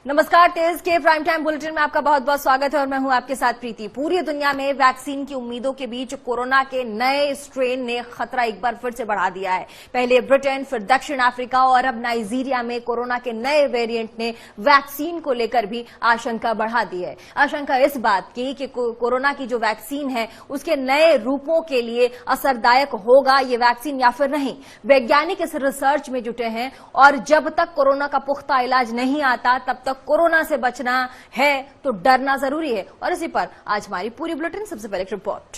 नमस्कार, तेज के prime time bulletin में आपका बहुत बहुत स्वागत है और मैं हूं आपके साथ प्रीति। पूरी दुनिया में वैक्सीन की उम्मीदों के बीच कोरोना के नए स्ट्रेन ने खतरा एक बार फिर से बढ़ा दिया है। पहले ब्रिटेन, फिर दक्षिण अफ्रीका और अब नाइजीरिया में कोरोना के नए वेरिएंट ने वैक्सीन को लेकर भी आशंका बढ़ा दी है। आशंका इस बात की कि कोरोना की जो वैक्सीन है उसके नए रूपों के लिए असरदायक होगा ये वैक्सीन या फिर नहीं। वैज्ञानिक इस रिसर्च में जुटे हैं और जब तक कोरोना का पुख्ता इलाज नहीं आता तब तक कोरोना से बचना है तो डरना जरूरी है। और इसी पर आज हमारी पूरी बुलेटिन। सबसे पहले एक रिपोर्ट।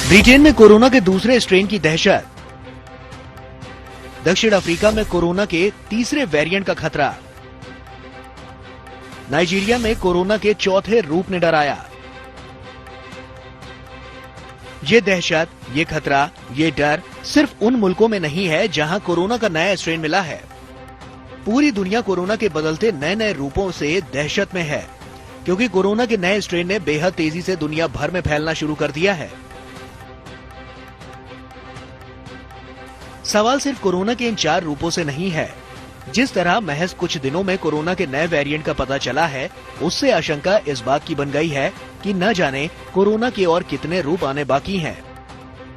ब्रिटेन में कोरोना के दूसरे स्ट्रेन की दहशत। दक्षिण अफ्रीका में कोरोना के तीसरे वेरिएंट का खतरा। नाइजीरिया में कोरोना के चौथे रूप ने डराया। ये दहशत, ये खतरा, ये डर सिर्फ उन मुल्कों में नहीं है जहां कोरोना का नया स्ट्रेन मिला है। पूरी दुनिया कोरोना के बदलते नए नए रूपों से दहशत में है, क्योंकि कोरोना के नए स्ट्रेन ने बेहद तेजी से दुनिया भर में फैलना शुरू कर दिया है। सवाल सिर्फ कोरोना के इन 4 रूपों से नहीं है। जिस तरह महज कुछ दिनों में कोरोना के नए वेरिएंट का पता चला है, उससे आशंका इस बात की बन गई है कि न जाने कोरोना के और कितने रूप आने बाकी हैं।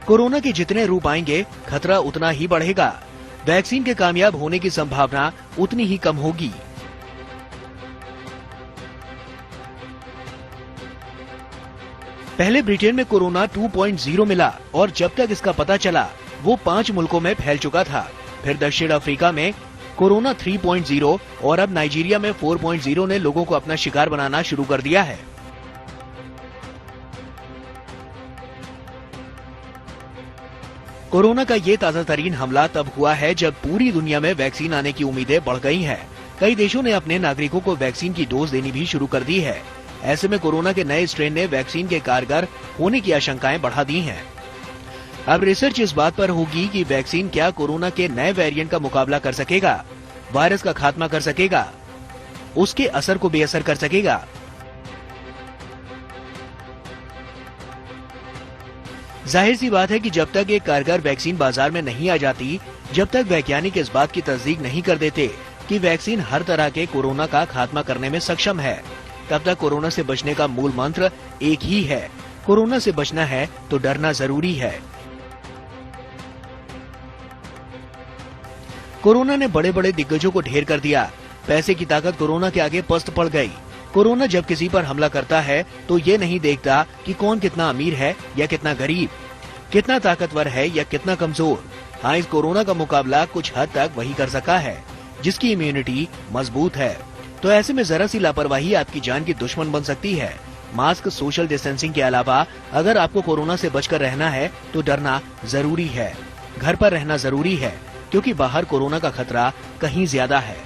कोरोना के जितने रूप आएंगे, खतरा उतना ही बढ़ेगा। वैक्सीन के कामयाब होने की संभावना उतनी ही कम होगी। पहले ब्रिटेन में कोरोना 2.0 मिला और जब तक इसका पता चला वो 5 मुल्कों में फैल चुका था। फिर दक्षिण अफ्रीका में कोरोना 3.0 और अब नाइजीरिया में 4.0 ने लोगों को अपना शिकार बनाना शुरू कर दिया है। कोरोना का ये ताजा तरीन हमला तब हुआ है जब पूरी दुनिया में वैक्सीन आने की उम्मीदें बढ़ गई हैं। कई देशों ने अपने नागरिकों को वैक्सीन की डोज देनी भी शुरू कर दी है। ऐसे में कोरोना के नए स्ट्रेन ने वैक्सीन के कारगर होने की आशंकाएं बढ़ा दी हैं। अब रिसर्च इस बात पर होगी कि वैक्सीन क्या कोरोना के नए वेरिएंट का मुकाबला कर सकेगा, वायरस का खात्मा कर सकेगा, उसके असर को बेअसर कर सकेगा। जाहिर सी बात है कि जब तक एक कारगर वैक्सीन बाजार में नहीं आ जाती, जब तक वैज्ञानिक इस बात की तस्दीक नहीं कर देते कि वैक्सीन हर तरह के कोरोना का खात्मा करने में सक्षम है, तब तक कोरोना से बचने का मूल मंत्र एक ही है। कोरोना से बचना है तो डरना जरूरी है। कोरोना ने बड़े बड़े दिग्गजों को ढेर कर दिया। पैसे की ताकत कोरोना के आगे पस्त पड़ गई। कोरोना जब किसी पर हमला करता है तो ये नहीं देखता कि कौन कितना अमीर है या कितना गरीब, कितना ताकतवर है या कितना कमजोर। हाँ, इस कोरोना का मुकाबला कुछ हद तक वही कर सका है जिसकी इम्यूनिटी मजबूत है। तो ऐसे में जरा सी लापरवाही आपकी जान की दुश्मन बन सकती है। मास्क, सोशल डिस्टेंसिंग के अलावा अगर आपको कोरोना से बचकर रहना है तो डरना जरूरी है। घर पर रहना जरूरी है, क्योंकि बाहर कोरोना का खतरा कहीं ज्यादा है।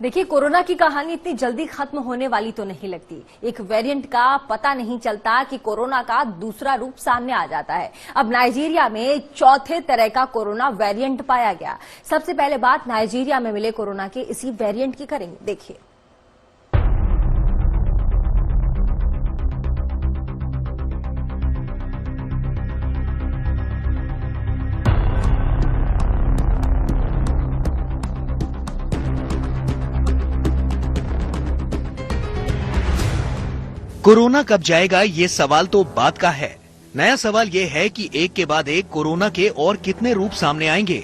देखिए, कोरोना की कहानी इतनी जल्दी खत्म होने वाली तो नहीं लगती। एक वेरिएंट का पता नहीं चलता कि कोरोना का दूसरा रूप सामने आ जाता है। अब नाइजीरिया में चौथे तरह का कोरोना वेरिएंट पाया गया। सबसे पहले बात नाइजीरिया में मिले कोरोना के इसी वेरिएंट की करेंगे। देखिए, कोरोना कब जाएगा, ये सवाल तो बात का है। नया सवाल ये है कि एक के बाद एक कोरोना के और कितने रूप सामने आएंगे।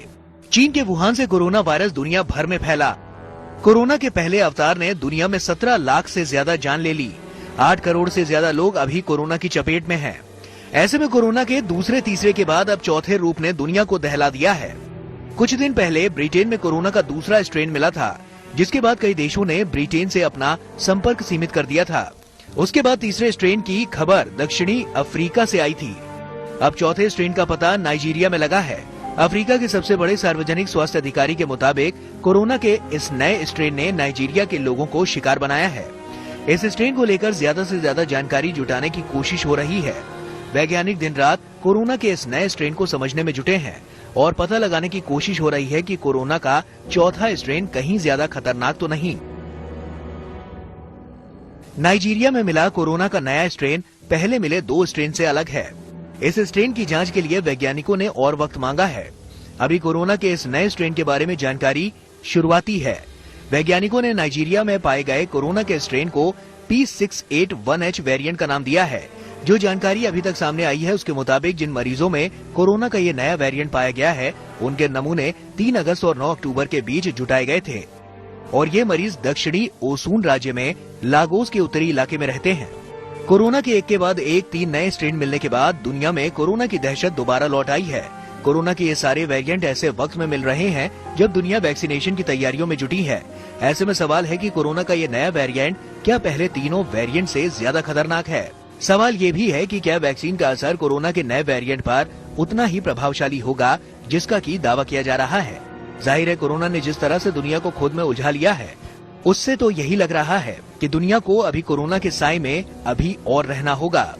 चीन के वुहान से कोरोना वायरस दुनिया भर में फैला। कोरोना के पहले अवतार ने दुनिया में 17 लाख से ज्यादा जान ले ली। 8 करोड़ से ज्यादा लोग अभी कोरोना की चपेट में हैं। ऐसे में कोरोना के दूसरे तीसरे के बाद अब चौथे रूप ने दुनिया को दहला दिया है। कुछ दिन पहले ब्रिटेन में कोरोना का दूसरा स्ट्रेन मिला था, जिसके बाद कई देशों ने ब्रिटेन से अपना संपर्क सीमित कर दिया था। उसके बाद तीसरे स्ट्रेन की खबर दक्षिणी अफ्रीका से आई थी। अब चौथे स्ट्रेन का पता नाइजीरिया में लगा है। अफ्रीका के सबसे बड़े सार्वजनिक स्वास्थ्य अधिकारी के मुताबिक कोरोना के इस नए स्ट्रेन ने नाइजीरिया के लोगों को शिकार बनाया है। इस स्ट्रेन को लेकर ज्यादा से ज्यादा जानकारी जुटाने की कोशिश हो रही है। वैज्ञानिक दिन रात कोरोना के इस नए स्ट्रेन को समझने में जुटे हैं और पता लगाने की कोशिश हो रही है कि कोरोना का चौथा स्ट्रेन कहीं ज्यादा खतरनाक तो नहीं। नाइजीरिया में मिला कोरोना का नया स्ट्रेन पहले मिले 2 स्ट्रेन से अलग है। इस स्ट्रेन की जांच के लिए वैज्ञानिकों ने और वक्त मांगा है। अभी कोरोना के इस नए स्ट्रेन के बारे में जानकारी शुरुआती है। वैज्ञानिकों ने नाइजीरिया में पाए गए कोरोना के स्ट्रेन को P681H वेरिएंट का नाम दिया है। जो जानकारी अभी तक सामने आई है उसके मुताबिक जिन मरीजों में कोरोना का ये नया वेरिएंट पाया गया है उनके नमूने 3 अगस्त और 9 अक्टूबर के बीच जुटाए गए थे और ये मरीज दक्षिणी ओसून राज्य में लागोस के उत्तरी इलाके में रहते हैं। कोरोना के एक के बाद एक 3 नए स्ट्रेन मिलने के बाद दुनिया में कोरोना की दहशत दोबारा लौट आई है। कोरोना के ये सारे वेरिएंट ऐसे वक्त में मिल रहे हैं जब दुनिया वैक्सीनेशन की तैयारियों में जुटी है। ऐसे में सवाल है कि कोरोना का ये नया वेरिएंट क्या पहले तीनों वेरिएंट से ज्यादा खतरनाक है। सवाल ये भी है कि क्या वैक्सीन का असर कोरोना के नए वेरिएंट पर उतना ही प्रभावशाली होगा जिसका की दावा किया जा रहा है। जाहिर है कोरोना ने जिस तरह से दुनिया को खुद में उलझा लिया है उससे तो यही लग रहा है कि दुनिया को अभी कोरोना के साए में अभी और रहना होगा।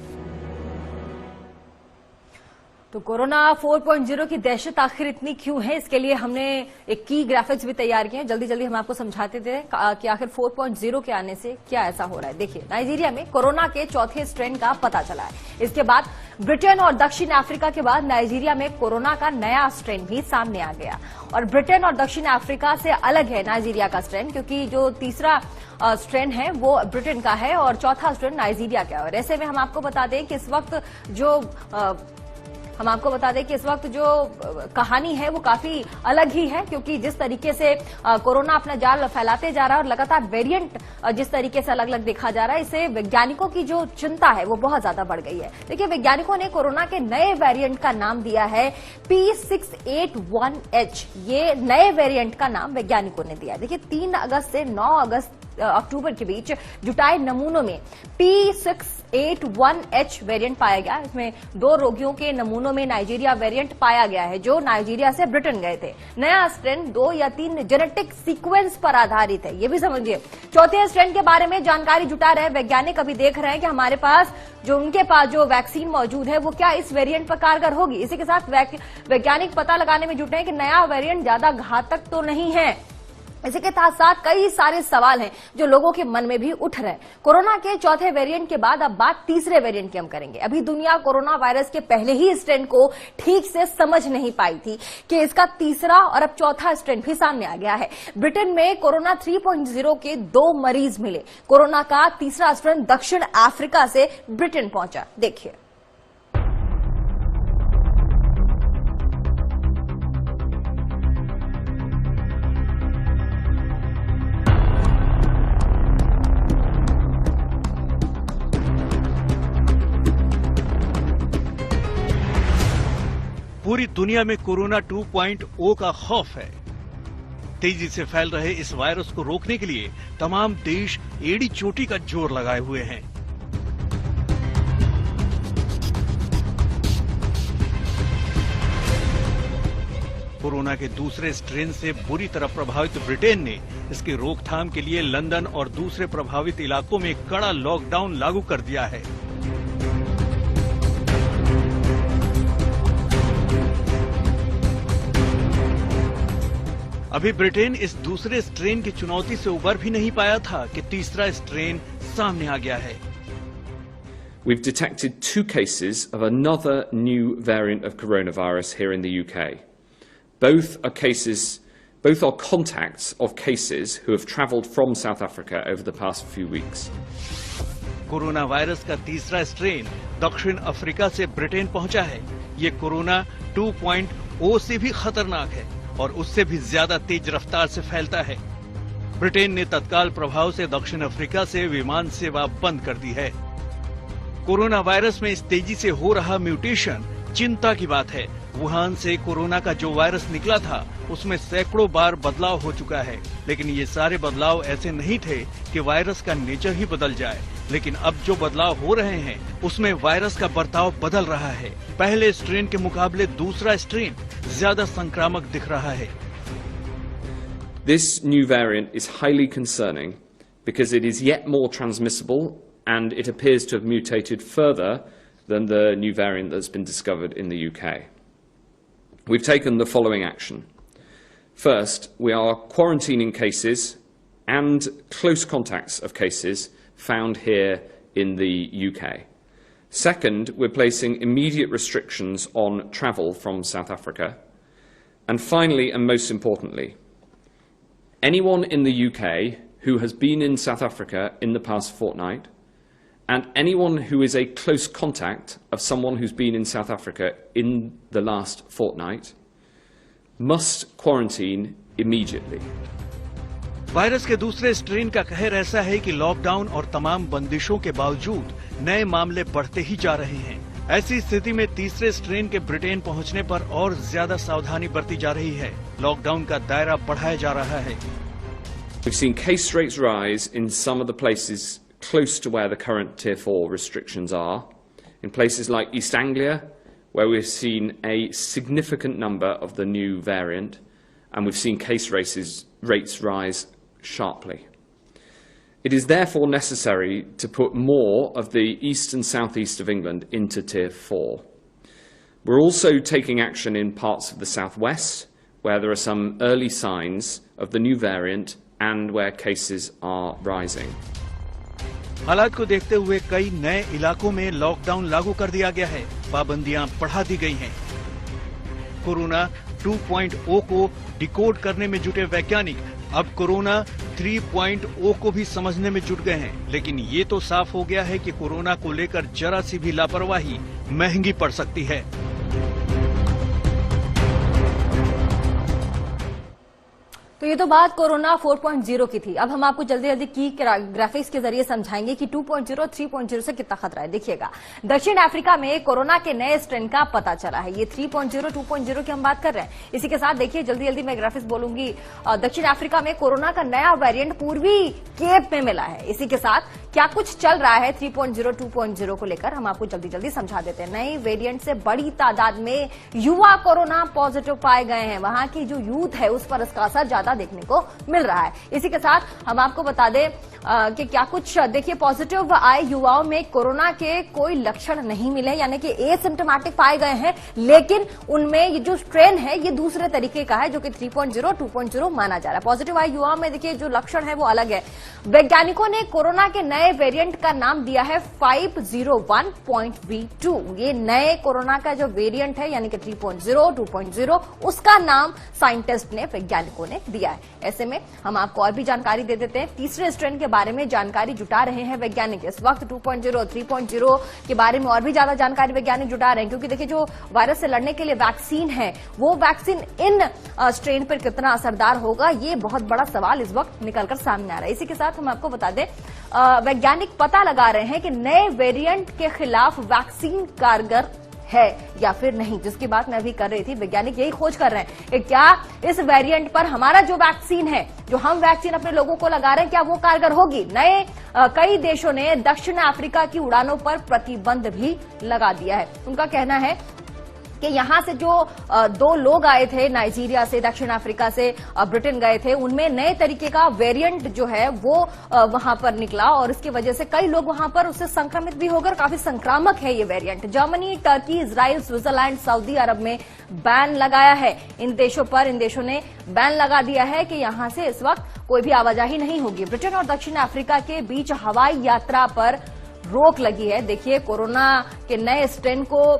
तो कोरोना 4.0 की दहशत आखिर इतनी क्यों है, इसके लिए हमने एक की ग्राफिक्स भी तैयार किए हैं। जल्दी जल्दी हम आपको समझाते थे कि आखिर 4.0 के आने से क्या ऐसा हो रहा है। देखिए, नाइजीरिया में कोरोना के चौथे स्ट्रेन का पता चला है। इसके बाद ब्रिटेन और दक्षिण अफ्रीका के बाद नाइजीरिया में कोरोना का नया स्ट्रेन भी सामने आ गया और ब्रिटेन और दक्षिण अफ्रीका से अलग है नाइजीरिया का स्ट्रेन, क्योंकि जो तीसरा स्ट्रेन है वो ब्रिटेन का है और चौथा स्ट्रेन नाइजीरिया का है। और ऐसे में हम आपको बता दें कि इस वक्त जो कहानी है वो काफी अलग ही है, क्योंकि जिस तरीके से कोरोना अपना जाल फैलाते जा रहा है और लगातार वेरिएंट जिस तरीके से अलग अलग देखा जा रहा है, इससे वैज्ञानिकों की जो चिंता है वो बहुत ज्यादा बढ़ गई है। देखिए, वैज्ञानिकों ने कोरोना के नए वेरिएंट का नाम दिया है P681H। ये नए वेरिएंट का नाम वैज्ञानिकों ने दिया है। देखिए, 3 अगस्त से 9 अक्टूबर के बीच जुटाए नमूनों में P681H वेरिएंट पाया गया। इसमें 2 रोगियों के नमूनों में नाइजीरिया वेरिएंट पाया गया है जो नाइजीरिया से ब्रिटेन गए थे। नया स्ट्रेन 2 या 3 जेनेटिक सीक्वेंस पर आधारित है, ये भी समझिए। चौथे स्ट्रेन के बारे में जानकारी जुटा रहे वैज्ञानिक अभी देख रहे हैं कि उनके पास जो वैक्सीन मौजूद है वो क्या इस वेरिएंट पर कारगर होगी। इसी के साथ वैज्ञानिक पता लगाने में जुटे हैं कि नया वेरिएंट ज्यादा घातक तो नहीं है। इसी के साथ साथ कई सारे सवाल हैं जो लोगों के मन में भी उठ रहे हैं। कोरोना के चौथे वेरिएंट के बाद अब बात तीसरे वेरिएंट की हम करेंगे। अभी दुनिया कोरोना वायरस के पहले ही स्ट्रेन को ठीक से समझ नहीं पाई थी कि इसका तीसरा और अब चौथा स्ट्रेन भी सामने आ गया है। ब्रिटेन में कोरोना 3.0 के 2 मरीज मिले। कोरोना का तीसरा स्ट्रेन दक्षिण अफ्रीका से ब्रिटेन पहुंचा। देखिए, पूरी दुनिया में कोरोना 2.0 का खौफ है। तेजी से फैल रहे इस वायरस को रोकने के लिए तमाम देश एड़ी चोटी का जोर लगाए हुए हैं। कोरोना के दूसरे स्ट्रेन से बुरी तरह प्रभावित ब्रिटेन ने इसकी रोकथाम के लिए लंदन और दूसरे प्रभावित इलाकों में कड़ा लॉकडाउन लागू कर दिया है। अभी ब्रिटेन इस दूसरे स्ट्रेन की चुनौती से उबर भी नहीं पाया था कि तीसरा स्ट्रेन सामने आ गया है। We've detected 2 cases of another new variant of coronavirus here in the UK. Both are contacts of cases who have travelled from South Africa over the past few weeks. Corona virus का तीसरा strain दक्षिण Africa से Britain पहुंचा है। ये corona 2.0 से भी खतरनाक है और उससे भी ज्यादा तेज रफ्तार से फैलता है। ब्रिटेन ने तत्काल प्रभाव से दक्षिण अफ्रीका से विमान सेवा बंद कर दी है। कोरोना वायरस में इस तेजी से हो रहा म्यूटेशन चिंता की बात है। वुहान से कोरोना का जो वायरस निकला था उसमें सैकड़ों बार बदलाव हो चुका है, लेकिन ये सारे बदलाव ऐसे नहीं थे कि वायरस का नेचर ही बदल जाए। लेकिन अब जो बदलाव हो रहे हैं उसमें वायरस का बर्ताव बदल रहा है। पहले स्ट्रेन के मुकाबले दूसरा स्ट्रेन ज्यादा संक्रामक दिख रहा है। This new variant is highly concerning because it is yet more transmissible and it appears to have mutated further than the new variant that's been discovered in the UK. We've taken the following action. First, we are quarantining cases and close contacts of cases found here in the UK. Second, we're placing immediate restrictions on travel from South Africa. And finally, and most importantly, anyone in the UK who has been in South Africa in the past fortnight, and anyone who is a close contact of someone who's been in South Africa in the last fortnight, must quarantine immediately. Virus के दूसरे strain का कहर ऐसा है कि lockdown और तमाम बंदिशों के बावजूद नए मामले बढ़ते ही जा रहे हैं। ऐसी स्थिति में तीसरे स्ट्रेन के ब्रिटेन पहुंचने पर और ज्यादा सावधानी बरती जा रही है। लॉकडाउन का दायरा बढ़ाया जा रहा है। We've seen case rates rise in some of the places close to where the current Tier 4 restrictions are. In places like East Anglia, where we've seen a significant number of the new variant, and we've seen case rates rise sharply. It is therefore necessary to put more of the east and southeast of England into Tier 4. We're also taking action in parts of the southwest, where there are some early signs of the new variant and where cases are rising. हालात को देखते हुए कई नए इलाकों में lockdown लागू कर दिया गया है, पाबंदियां बढ़ा दी गई हैं। कोरोना 2.0 को डिकोड करने में जुटे वैज्ञानिक अब कोरोना 3.0 को भी समझने में जुट गए हैं, लेकिन ये तो साफ हो गया है कि कोरोना को लेकर जरा सी भी लापरवाही महंगी पड़ सकती है। तो ये तो बात कोरोना 4.0 की थी। अब हम आपको जल्दी जल्दी की ग्राफिक्स के जरिए समझाएंगे कि 2.0 3.0 से कितना खतरा है। देखिएगा, दक्षिण अफ्रीका में कोरोना के नए स्ट्रेन का पता चला है। ये 3.0 2.0 की हम बात कर रहे हैं। इसी के साथ देखिए, जल्दी जल्दी मैं ग्राफिक्स बोलूंगी। दक्षिण अफ्रीका में कोरोना का नया वेरिएंट पूर्वी केप में मिला है। इसी के साथ क्या कुछ चल रहा है 3.0 2.0 को लेकर हम आपको जल्दी जल्दी समझा देते हैं। नए वेरिएंट से बड़ी तादाद में युवा कोरोना पॉजिटिव पाए गए हैं। वहां की जो यूथ है उस पर इसका असर ज्यादा देखने को मिल रहा है। इसी के साथ हम आपको बता दें कि क्या कुछ देखिए, पॉजिटिव आए युवाओं में कोरोना के कोई लक्षण नहीं मिले, यानी कि एसिम्प्टोमेटिक पाए गए हैं, लेकिन उनमें ये जो स्ट्रेन है ये दूसरे तरीके का है, जो कि 3.0 2.0 माना जा रहा है। पॉजिटिव आए युवाओं में देखिए जो लक्षण है वो अलग है। वैज्ञानिकों ने कोरोना के नए वेरिएंट का नाम दिया है 501.V2। ये नए कोरोना का जो वेरिएंट है यानी कि 3.0 2.0, उसका नाम साइंटिस्ट ने, वैज्ञानिकों ने दिया है। ऐसे में हम आपको और भी जानकारी दे देते हैं। तीसरे स्ट्रेन के बारे में जानकारी जुटा रहे हैं वैज्ञानिक। इस वक्त 2.0 3.0 के बारे में और भी ज्यादा जानकारी वैज्ञानिक जुटा रहे हैं, क्योंकि देखिए जो वायरस से लड़ने के लिए वैक्सीन है, वो वैक्सीन इन स्ट्रेन पर कितना असरदार होगा, ये बहुत बड़ा सवाल इस वक्त निकलकर सामने आ रहा है। इसी के साथ हम आपको बता दें, वैज्ञानिक पता लगा रहे हैं कि नए वेरिएंट के खिलाफ वैक्सीन कारगर है या फिर नहीं, जिसकी बात मैं अभी कर रही थी। वैज्ञानिक यही खोज कर रहे हैं कि क्या इस वेरिएंट पर हमारा जो वैक्सीन है, जो हम वैक्सीन अपने लोगों को लगा रहे हैं, क्या वो कारगर होगी। कई देशों ने दक्षिण अफ्रीका की उड़ानों पर प्रतिबंध भी लगा दिया है। उनका कहना है कि यहां से जो 2 लोग आए थे नाइजीरिया से, दक्षिण अफ्रीका से ब्रिटेन गए थे, उनमें नए तरीके का वेरिएंट जो है वो वहां पर निकला और इसकी वजह से कई लोग वहां पर उससे संक्रमित भी हो गए। काफी संक्रामक है ये variant. Germany, Turkey, Israel, Switzerland, Saudi Arabia में बैन लगाया है। इन देशों ने बैन लगा दिया है कि यहां से इस वक्त कोई भी आवाजाही नहीं होगी। ब्रिटेन और दक्षिण अफ्रीका के बीच हवाई यात्रा पर रोक लगी है। देखिए, कोरोना के नए स्ट्रेन को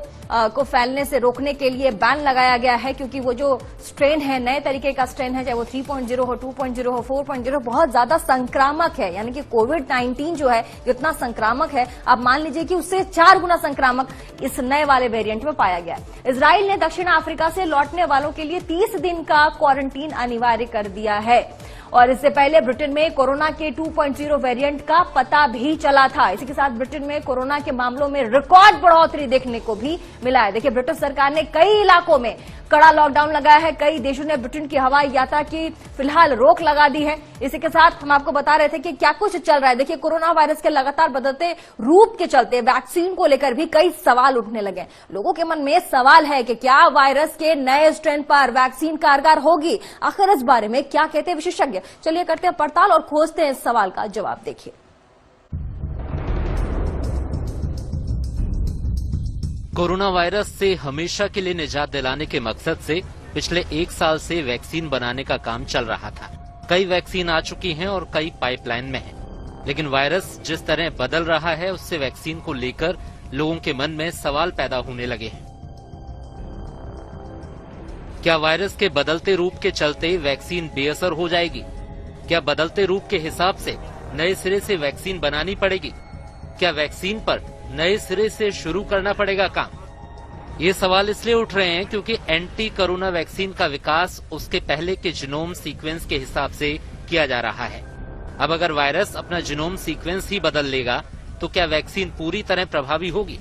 फैलने से रोकने के लिए बैन लगाया गया है, क्योंकि वो जो स्ट्रेन है, नए तरीके का स्ट्रेन है, चाहे वो 3.0 हो, 2.0 हो, 4.0, बहुत ज्यादा संक्रामक है। यानी कि कोविड-19 जो है जितना संक्रामक है, आप मान लीजिए कि उससे 4 गुना संक्रामक इस नए वाले वेरिएंट में पाया गया है। इजराइल ने दक्षिण अफ्रीका से लौटने वालों के लिए 30 दिन का क्वारंटीन अनिवार्य कर दिया है। और इससे पहले ब्रिटेन में कोरोना के 2.0 वेरिएंट का पता भी चला था। इसी के साथ ब्रिटेन में कोरोना के मामलों में रिकॉर्ड बढ़ोतरी देखने को भी मिला है। देखिए, ब्रिटिश सरकार ने कई इलाकों में कड़ा लॉकडाउन लगाया है। कई देशों ने ब्रिटेन की हवाई यात्रा की फिलहाल रोक लगा दी है। इसी के साथ हम आपको बता रहे थे कि क्या कुछ चल रहा है। देखिए, कोरोना वायरस के लगातार बदलते रूप के चलते वैक्सीन को लेकर भी कई सवाल उठने लगे। लोगों के मन में सवाल है कि क्या वायरस के नए स्ट्रेन पर वैक्सीन कारगर होगी। आखिर इस बारे में क्या कहते हैं विशेषज्ञ, चलिए करते हैं पड़ताल और खोजते हैं इस सवाल का जवाब। देखिए, कोरोना वायरस से हमेशा के लिए निजात दिलाने के मकसद से पिछले 1 साल से वैक्सीन बनाने का काम चल रहा था। कई वैक्सीन आ चुकी हैं और कई पाइपलाइन में हैं। लेकिन वायरस जिस तरह बदल रहा है, उससे वैक्सीन को लेकर लोगों के मन में सवाल पैदा होने लगे हैं। क्या वायरस के बदलते रूप के चलते वैक्सीन बेअसर हो जाएगी? क्या बदलते रूप के हिसाब से नए सिरे से वैक्सीन बनानी पड़ेगी? क्या वैक्सीन पर नए सिरे से शुरू करना पड़ेगा काम? ये सवाल इसलिए उठ रहे हैं क्योंकि एंटी कोरोना वैक्सीन का विकास उसके पहले के जीनोम सीक्वेंस के हिसाब से किया जा रहा है। अब अगर वायरस अपना जीनोम सीक्वेंस ही बदल लेगा तो क्या वैक्सीन पूरी तरह प्रभावी होगी?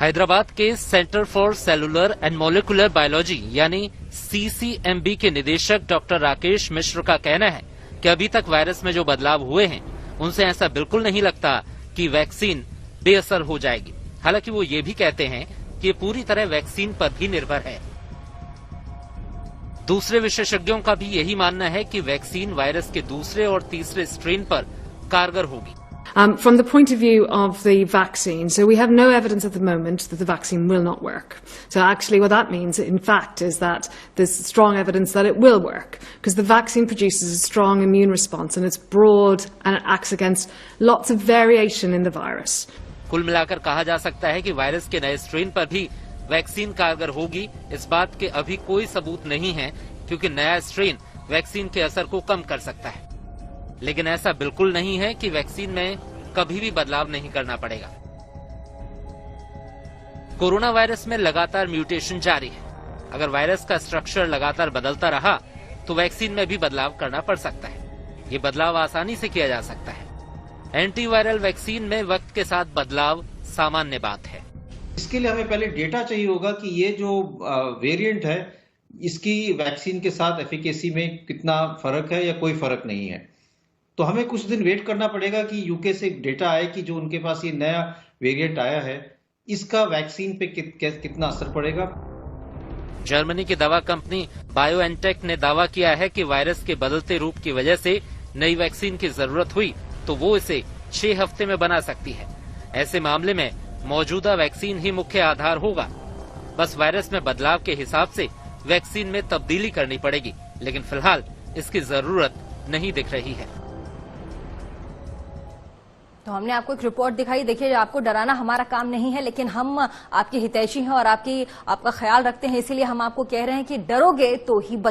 हैदराबाद के centre for cellular and molecular biology यानी CCMB के निदेशक डॉक्टर राकेश मिश्र का कहना है कि अभी तक वायरस में जो बदलाव हुए हैं उनसे ऐसा बिल्कुल नहीं लगता कि वैक्सीन बेअसर हो जाएगी। हालांकि वो ये भी कहते हैं कि ये पूरी तरह वैक्सीन पर भी निर्भर है। दूसरे विशेषज्ञों का भी यही मानना है कि वैक्सीन वायरस के दूसरे और तीसरे स्ट्रेन पर कारगर होगी। From the point of view of the vaccine, so we have no evidence at the moment that the vaccine will not work. So actually what that means, in fact, is that there's strong evidence that it will work, because the vaccine produces a strong immune response and it's broad and it acts against lots of variation in the virus. कुल मिलाकर कहा जा सकता है कि virus के नए strain पर भी वैक्सीन कारगर होगी। इस बात के अभी कोई सबूत नहीं है क्योंकि नया स्ट्रेन वैक्सीन के असर को कम कर सकता है, लेकिन ऐसा बिल्कुल नहीं है कि वैक्सीन में कभी भी बदलाव नहीं करना पड़ेगा। कोरोना वायरस में लगातार म्यूटेशन जारी है। अगर वायरस का स्ट्रक्चर लगातार बदलता रहा तो वैक्सीन में भी बदलाव करना पड़ सकता है। ये बदलाव आसानी से किया जा सकता है। एंटीवायरल वैक्सीन में वक्त के साथ बदलाव सामान्य बात है। इसके लिए हमें पहले डेटा चाहिए होगा कि ये जो वेरिएंट है इसकी वैक्सीन के साथ एफिकेसी में कितना फर्क है या कोई फर्क नहीं है। तो हमें कुछ दिन वेट करना पड़ेगा कि यूके से डेटा आए कि जो उनके पास ये नया वेरिएंट आया है इसका वैक्सीन पे कितना असर पड़ेगा। जर्मनी की दवा कंपनी बायोएनटेक ने दावा किया है कि वायरस के बदलते रूप की वजह से नई वैक्सीन की जरूरत हुई तो वो इसे 6 हफ्ते में बना सकती है। ऐसे मामले में मौजूदा वैक्सीन ही मुख्य आधार होगा। बस वायरस में बदलाव के हिसाब से वैक्सीन में तब्दीली करनी पड़ेगी, लेकिन फिलहाल इसकी जरूरत नहीं दिख रही है। तो हमने आपको एक रिपोर्ट दिखाई। देखिए, आपको डराना हमारा काम नहीं है, लेकिन हम आपके हितैषी हैं और आपका ख्याल रखते हैं, इसीलिए हम आपको कह रहे हैं कि डरोगे तो ही बचो।